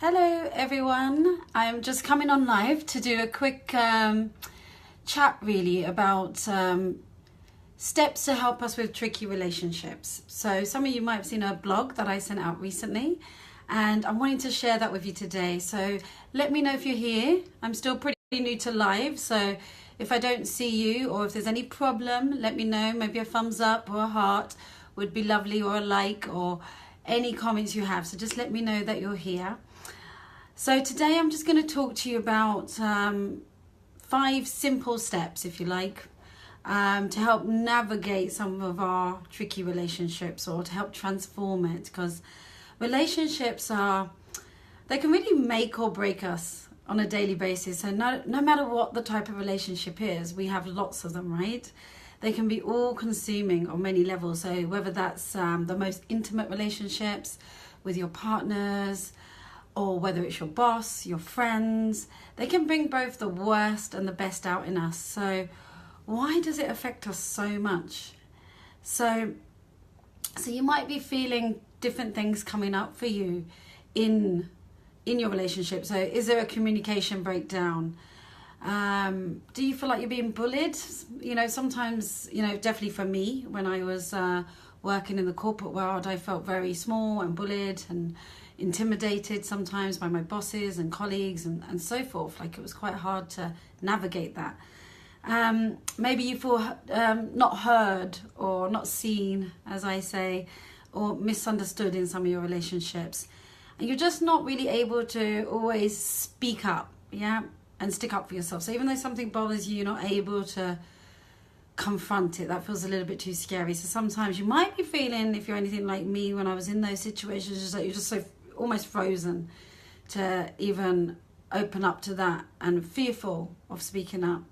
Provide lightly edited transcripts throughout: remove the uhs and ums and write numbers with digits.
Hello everyone, I'm just coming on live to do a quick chat really about steps to help us with tricky relationships. So some of you might have seen a blog that I sent out recently and I'm wanting to share that with you today. So let me know if you're here. I'm still pretty new to live, so if I don't see you or if there's any problem, let me know. Maybe a thumbs up or a heart would be lovely, or a like, or any comments you have. So just let me know that you're here. So today I'm just going to talk to you about 5 simple steps, if you like, to help navigate some of our tricky relationships or to help transform it, because relationships they can really make or break us on a daily basis. So no matter what the type of relationship is, we have lots of them, right? They can be all consuming on many levels. So whether that's the most intimate relationships with your partners, or whether it's your boss, your friends, they can bring both the worst and the best out in us. So why does it affect us so much? So you might be feeling different things coming up for you in your relationship. So is there a communication breakdown? Do you feel like you're being bullied? Sometimes, definitely for me, when I was working in the corporate world, I felt very small and bullied and intimidated sometimes by my bosses and colleagues and so forth. Like, it was quite hard to navigate that. Maybe you feel not heard or not seen, as I say, or misunderstood in some of your relationships. And you're just not really able to always speak up, and stick up for yourself. So even though something bothers you, you're not able to confront it. That feels a little bit too scary. So sometimes you might be feeling, if you're anything like me, when I was in those situations, just like you're just so almost frozen to even open up to that and fearful of speaking up.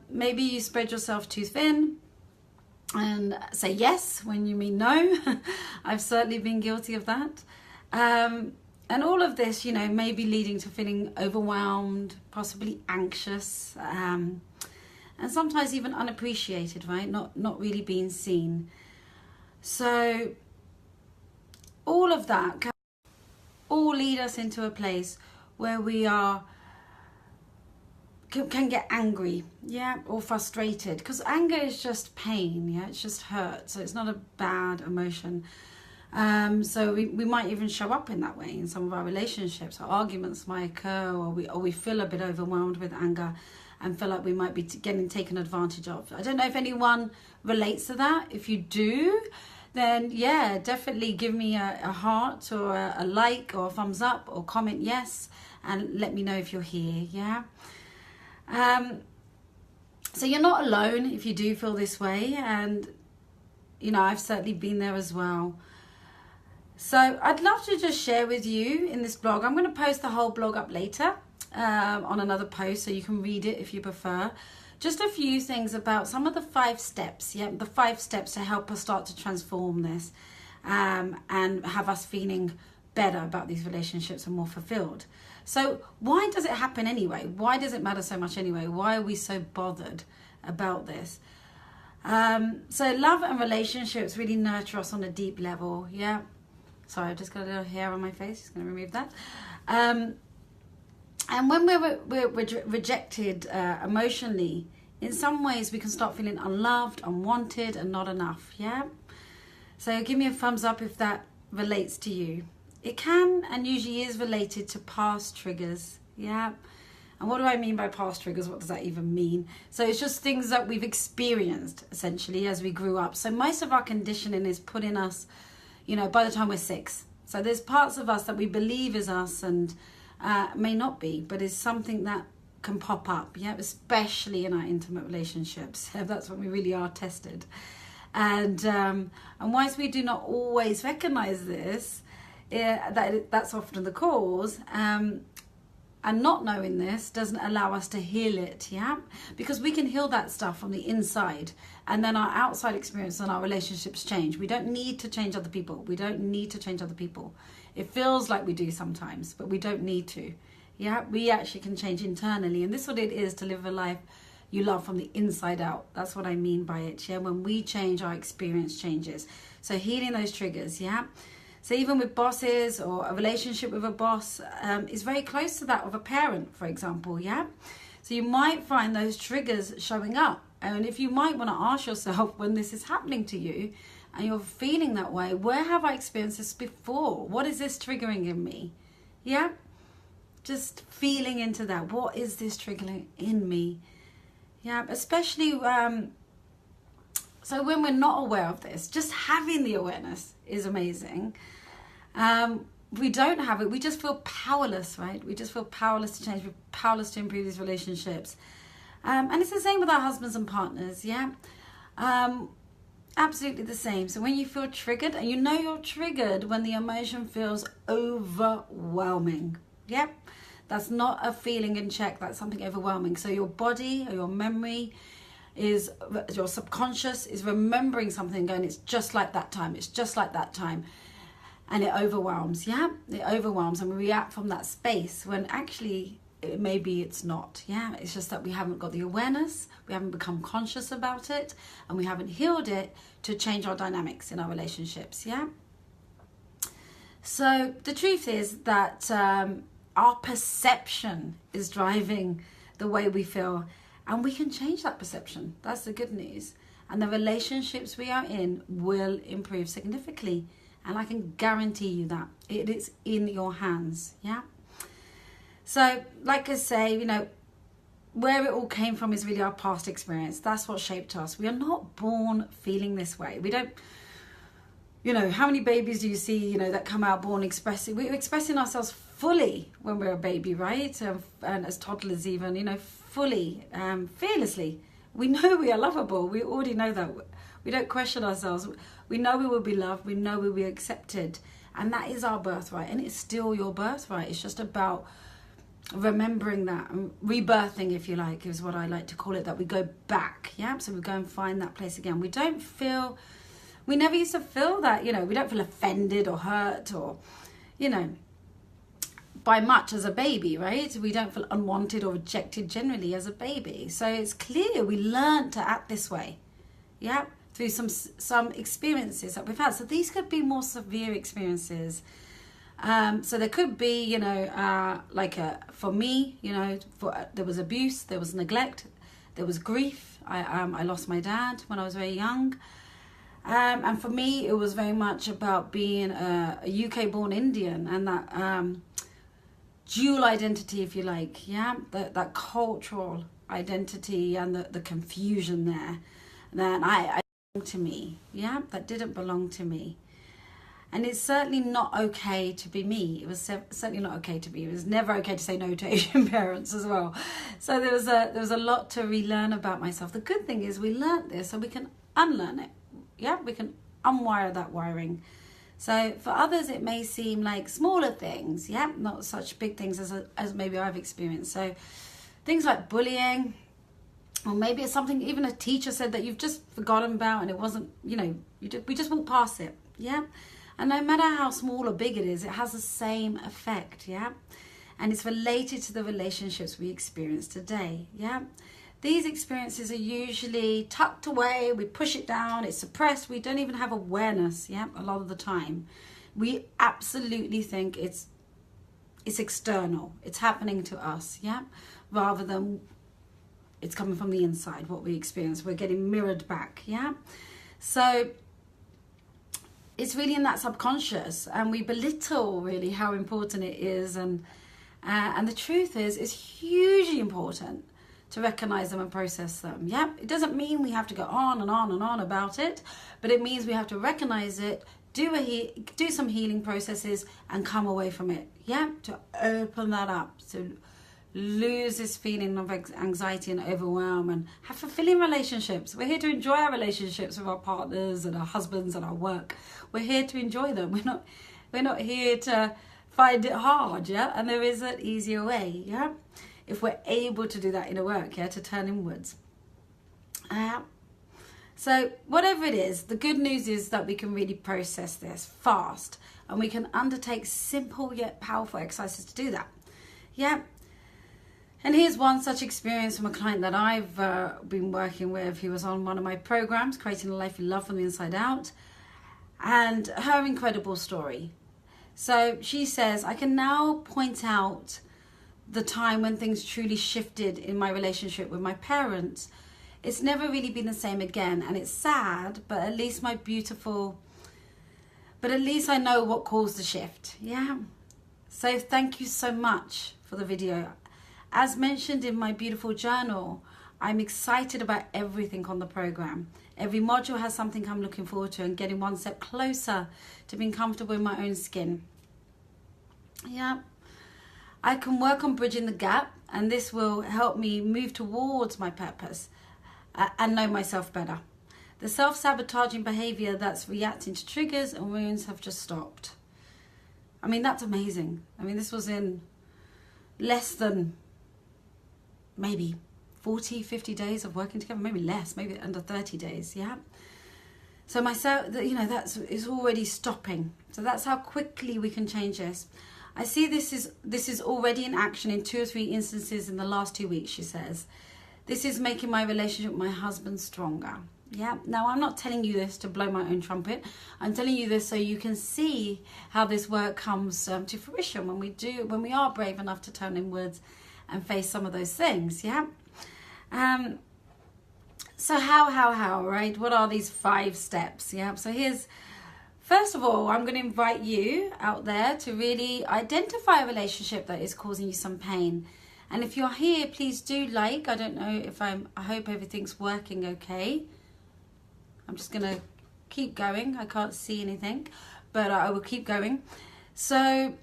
Maybe you spread yourself too thin and say yes when you mean no. I've certainly been guilty of that. And all of this, may be leading to feeling overwhelmed, possibly anxious, and sometimes even unappreciated, right? Not really being seen. So all of that can all lead us into a place where we can get angry, or frustrated, because anger is just pain, it's just hurt. So it's not a bad emotion. So we might even show up in that way in some of our relationships. Our arguments might occur, or we feel a bit overwhelmed with anger and feel like we might be getting taken advantage of. I don't know if anyone relates to that. If you do, then definitely give me a heart or a like or a thumbs up or comment yes, and let me know if you're here. So you're not alone if you do feel this way, and I've certainly been there as well. So I'd love to just share with you in this blog. I'm going to post the whole blog up later on another post, so you can read it if you prefer. Just a few things about some of the 5 steps, the 5 steps to help us start to transform this and have us feeling better about these relationships and more fulfilled. So why does it happen anyway? Why does it matter so much anyway? Why are we so bothered about this? So love and relationships really nurture us on a deep level, Sorry, I've just got a little hair on my face. Just going to remove that. And when we're rejected emotionally, in some ways we can start feeling unloved, unwanted, and not enough. So give me a thumbs up if that relates to you. It can and usually is related to past triggers. And what do I mean by past triggers? What does that even mean? So it's just things that we've experienced essentially as we grew up. So most of our conditioning is put in us, by the time we're 6. So there's parts of us that we believe is us and may not be, but is something that can pop up, especially in our intimate relationships. That's when we really are tested. And whilst we do not always recognize this, that's often the cause, and not knowing this doesn't allow us to heal it, because we can heal that stuff from the inside, and then our outside experience and our relationships change. We don't need to change other people. It feels like we do sometimes, but we don't need to. We actually can change internally, and this is what it is to live a life you love from the inside out. That's what I mean by it. When we change, our experience changes. So healing those triggers. So even with bosses, or a relationship with a boss is very close to that of a parent, for example, yeah? So you might find those triggers showing up. And if you might want to ask yourself, when this is happening to you and you're feeling that way, where have I experienced this before? What is this triggering in me? Yeah? Just feeling into that. What is this triggering in me? Yeah, especially so when we're not aware of this, just having the awareness is amazing. We don't have it, we just feel powerless, right? We just feel powerless to change, we're powerless to improve these relationships. And it's the same with our husbands and partners, yeah? Absolutely the same. So when you feel triggered, and you know you're triggered when the emotion feels overwhelming, yep? That's not a feeling in check, that's something overwhelming. So your body or your memory is, your subconscious is remembering something, going, it's just like that time, it's just like that time. And it overwhelms, yeah? It overwhelms, and we react from that space when actually maybe it's not, yeah? It's just that we haven't got the awareness, we haven't become conscious about it, and we haven't healed it to change our dynamics in our relationships, yeah? So the truth is that our perception is driving the way we feel, and we can change that perception. That's the good news. And the relationships we are in will improve significantly. And I can guarantee you that it is in your hands, yeah? So, like I say, you know, where it all came from is really our past experience. That's what shaped us. We are not born feeling this way. We don't, you know, how many babies do you see, you know, that come out born expressing? We're expressing ourselves fully when we're a baby, right? And as toddlers even, you know, fully, fearlessly. We know we are lovable. We already know that. We don't question ourselves. We know we will be loved. We know we will be accepted. And that is our birthright. And it's still your birthright. It's just about remembering that and rebirthing, if you like, is what I like to call it, that we go back. Yeah. So we go and find that place again. We never used to feel that, you know, we don't feel offended or hurt or, you know, by much as a baby, right? We don't feel unwanted or rejected generally as a baby. So it's clear we learned to act this way. Yeah. Through some experiences that we've had. So these could be more severe experiences. So there could be, you know, for me, you know, there was abuse, there was neglect, there was grief. I lost my dad when I was very young. And for me, it was very much about being a UK-born Indian and that dual identity, if you like, yeah? That cultural identity and the confusion there. Then I to me, yeah, that didn't belong to me. And it's certainly not okay to be me. It was certainly not okay to be. It was never okay to say no to Asian parents as well. So there was a lot to relearn about myself. The good thing is we learned this, so we can unlearn it. Yeah, we can unwire that wiring. So for others, it may seem like smaller things. Yeah, not such big things as maybe I've experienced. So things like bullying. Or maybe it's something even a teacher said that you've just forgotten about and it wasn't, you know, we just walk past it, yeah? And no matter how small or big it is, it has the same effect, yeah? And it's related to the relationships we experience today, yeah? These experiences are usually tucked away, we push it down, it's suppressed, we don't even have awareness, yeah, a lot of the time. We absolutely think it's external, it's happening to us, yeah? Rather than it's coming from the inside, what we experience. We're getting mirrored back, yeah? So it's really in that subconscious, and we belittle really how important it is. And the truth is, it's hugely important to recognize them and process them, yeah? It doesn't mean we have to go on and on and on about it, but it means we have to recognize it, do some healing processes, and come away from it, yeah? To open that up, to lose this feeling of anxiety and overwhelm and have fulfilling relationships. We're here to enjoy our relationships with our partners and our husbands and our work. We're here to enjoy them. We're not here to find it hard, yeah? And there is an easier way, yeah? If we're able to do that inner work, yeah, to turn inwards. So whatever it is, the good news is that we can really process this fast, and we can undertake simple yet powerful exercises to do that, yeah? And here's one such experience from a client that I've been working with. He was on one of my programs, Creating a Life You Love from the Inside Out. and her incredible story. So she says, I can now point out the time when things truly shifted in my relationship with my parents. It's never really been the same again, and it's sad, but at least I know what caused the shift. Yeah. So thank you so much for the video. As mentioned in my beautiful journal, I'm excited about everything on the program. Every module has something I'm looking forward to and getting one step closer to being comfortable in my own skin. Yeah. I can work on bridging the gap, and this will help me move towards my purpose and know myself better. The self-sabotaging behavior that's reacting to triggers and wounds have just stopped. I mean, that's amazing. I mean, this was in less than maybe 40, 50 days of working together, maybe less, maybe under 30 days, yeah? So myself, is already stopping. So that's how quickly we can change this. I see this is already in action in 2 or 3 instances in the last 2 weeks, she says. This is making my relationship with my husband stronger. Yeah. Now, I'm not telling you this to blow my own trumpet. I'm telling you this so you can see how this work comes to fruition when we are brave enough to turn inwards and face some of those things. Yeah. So how, right? What are these 5 steps? Yeah. So first of all, I'm going to invite you out there to really identify a relationship that is causing you some pain. And if you're here, please do like. I don't know if I hope everything's working okay. I'm just going to keep going. I can't see anything, but I will keep going. So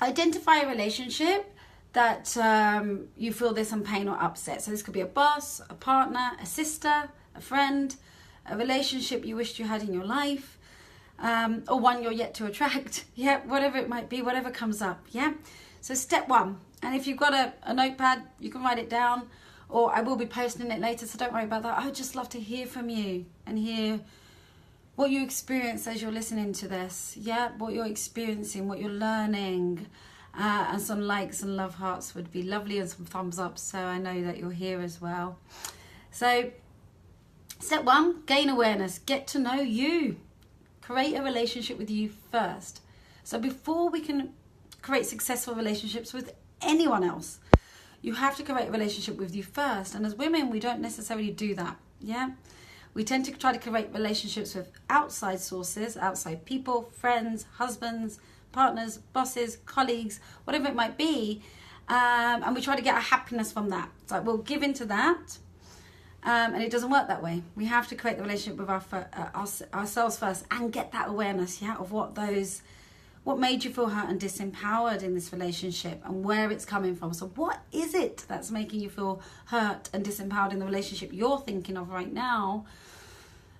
identify a relationship that you feel there's some pain or upset. So this could be a boss, a partner, a sister, a friend, a relationship you wished you had in your life, or one you're yet to attract. Yeah, whatever it might be, whatever comes up. Yeah. So step 1, and if you've got a notepad, you can write it down, or I will be posting it later, so don't worry about that. I would just love to hear from you and hear what you experience as you're listening to this. Yeah, what you're experiencing, what you're learning, and some likes and love hearts would be lovely, and some thumbs up, so I know that you're here as well. So step 1, gain awareness, get to know you. Create a relationship with you first. So before we can create successful relationships with anyone else, you have to create a relationship with you first. And as women, we don't necessarily do that. Yeah, we tend to try to create relationships with outside sources, outside people, friends, husbands, partners, bosses, colleagues, whatever it might be, and we try to get our happiness from that. It's like we'll give into that, and it doesn't work that way. We have to create the relationship with ourselves first and get that awareness, yeah, of what made you feel hurt and disempowered in this relationship and where it's coming from. So what is it that's making you feel hurt and disempowered in the relationship you're thinking of right now?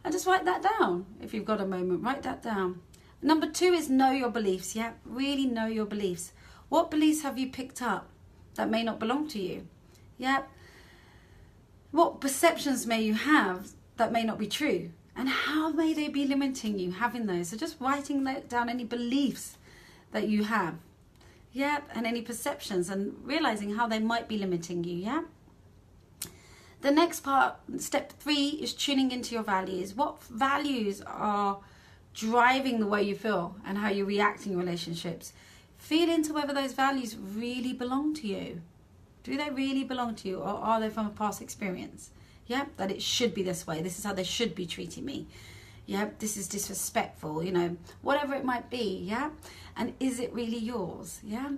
And just write that down. If you've got a moment, write that down. Number 2 is know your beliefs. Yeah, really know your beliefs. What beliefs have you picked up that may not belong to you? Yeah. What perceptions may you have that may not be true? And how may they be limiting you having those? So just writing down any beliefs that you have. Yeah, and any perceptions, and realizing how they might be limiting you. Yeah. The next part, step 3, is tuning into your values. What values are driving the way you feel and how you react in your relationships? Feel into whether those values really belong to you. Do they really belong to you, or are they from a past experience? Yeah, that it should be this way. This is how they should be treating me. Yeah, this is disrespectful, whatever it might be. Yeah, and is it really yours? Yeah.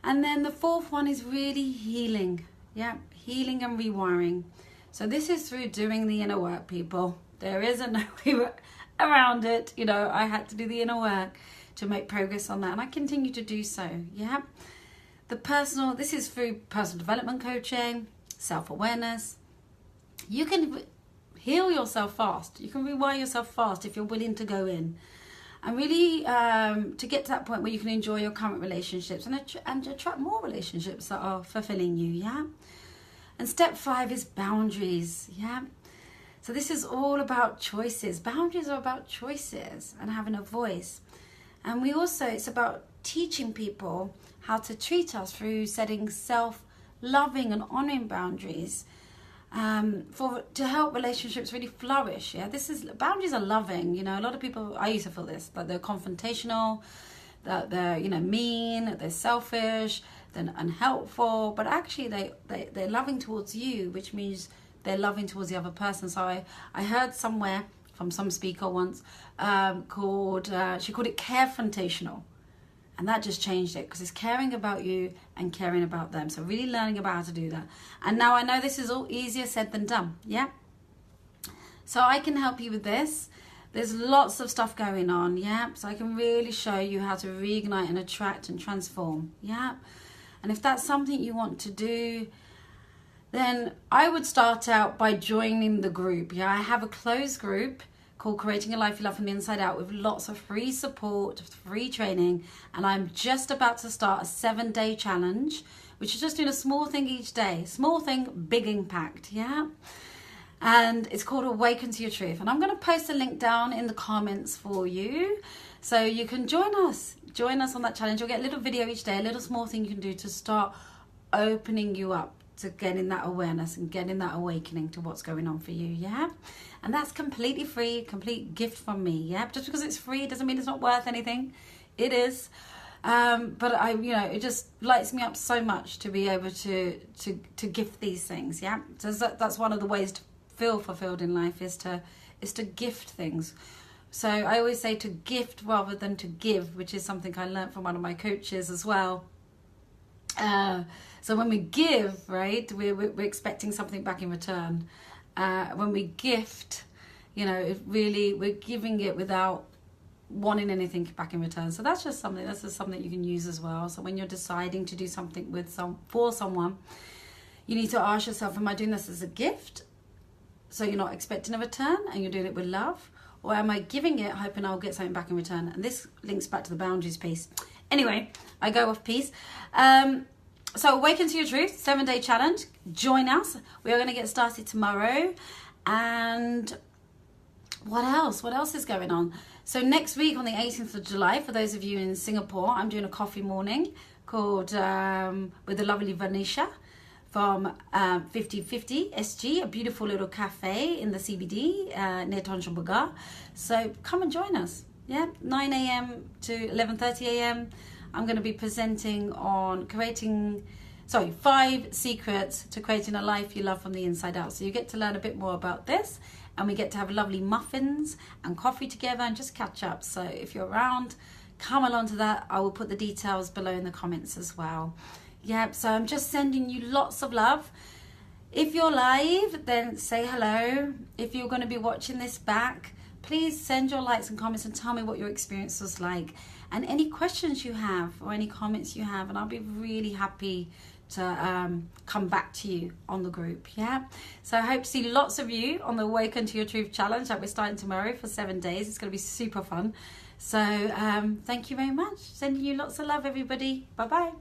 And then the 4th one is really healing. Yeah, healing and rewiring. So this is through doing the inner work, people. There isn't no way around it. I had to do the inner work to make progress on that, and I continue to do so. Yeah. This is through personal development coaching, self-awareness. You can heal yourself fast. You can rewire yourself fast if you're willing to go in. And really to get to that point where you can enjoy your current relationships and attract more relationships that are fulfilling you, yeah? And step 5 is boundaries, yeah? So this is all about choices. Boundaries are about choices and having a voice. And it's about teaching people how to treat us through setting self-loving and honoring boundaries. to help relationships really flourish. Yeah, boundaries are loving. You know, a lot of people, I used to feel this, that they're confrontational, that they're, you know, mean, that they're selfish, they're unhelpful, but actually they're loving towards you, which means they're loving towards the other person. So I heard somewhere from some speaker once she called it carefrontational. And that just changed it, because it's caring about you and caring about them. So really learning about how to do that. And now I know this is all easier said than done. Yeah. So I can help you with this. There's lots of stuff going on. Yeah. So I can really show you how to reignite and attract and transform. Yeah. And if that's something you want to do, then I would start out by joining the group. Yeah. I have a closed group called Creating a Life You Love from the Inside Out, with lots of free support, free training. And I'm just about to start a 7-day challenge, which is just doing a small thing each day. Small thing, big impact, yeah? And it's called Awaken to Your Truth. And I'm going to post a link down in the comments for you, so you can join us. Join us on that challenge. You'll get a little video each day, a little small thing you can do to start opening you up to getting that awareness and getting that awakening to what's going on for you, yeah? And that's completely free, complete gift from me, yeah? Just because it's free doesn't mean it's not worth anything. It is. But it just lights me up so much to be able to gift these things, yeah? So that's one of the ways to feel fulfilled in life, is to gift things. So I always say to gift rather than to give, which is something I learned from one of my coaches as well. So when we give, right, we're expecting something back in return. When we gift, you know, we're giving it without wanting anything back in return. So that's just something you can use as well. So when you're deciding to do something for someone, you need to ask yourself, am I doing this as a gift, so you're not expecting a return and you're doing it with love? Or am I giving it hoping I'll get something back in return? And this links back to the boundaries piece. Anyway, I go off piece. So Awaken to Your Truth, 7-day challenge. Join us. We are going to get started tomorrow. And what else? What else is going on? So next week on the 18th of July, for those of you in Singapore, I'm doing a coffee morning called with the lovely Vanisha from 5050 SG, a beautiful little cafe in the CBD near Tanjung Pagar. So come and join us. Yeah, 9 a.m. to 11:30 a.m. I'm going to be presenting on 5 secrets to creating a life you love from the inside out. So you get to learn a bit more about this, and we get to have lovely muffins and coffee together and just catch up. So if you're around, come along to that. I will put the details below in the comments as well. Yeah, so I'm just sending you lots of love. If you're live, then say hello. If you're going to be watching this back, please send your likes and comments and tell me what your experience was like, and any questions you have or any comments you have, and I'll be really happy to come back to you on the group. Yeah, so I hope to see lots of you on the Awaken to Your Truth challenge that we're starting tomorrow for 7 days. It's going to be super fun. So thank you very much. Sending you lots of love, everybody. Bye bye.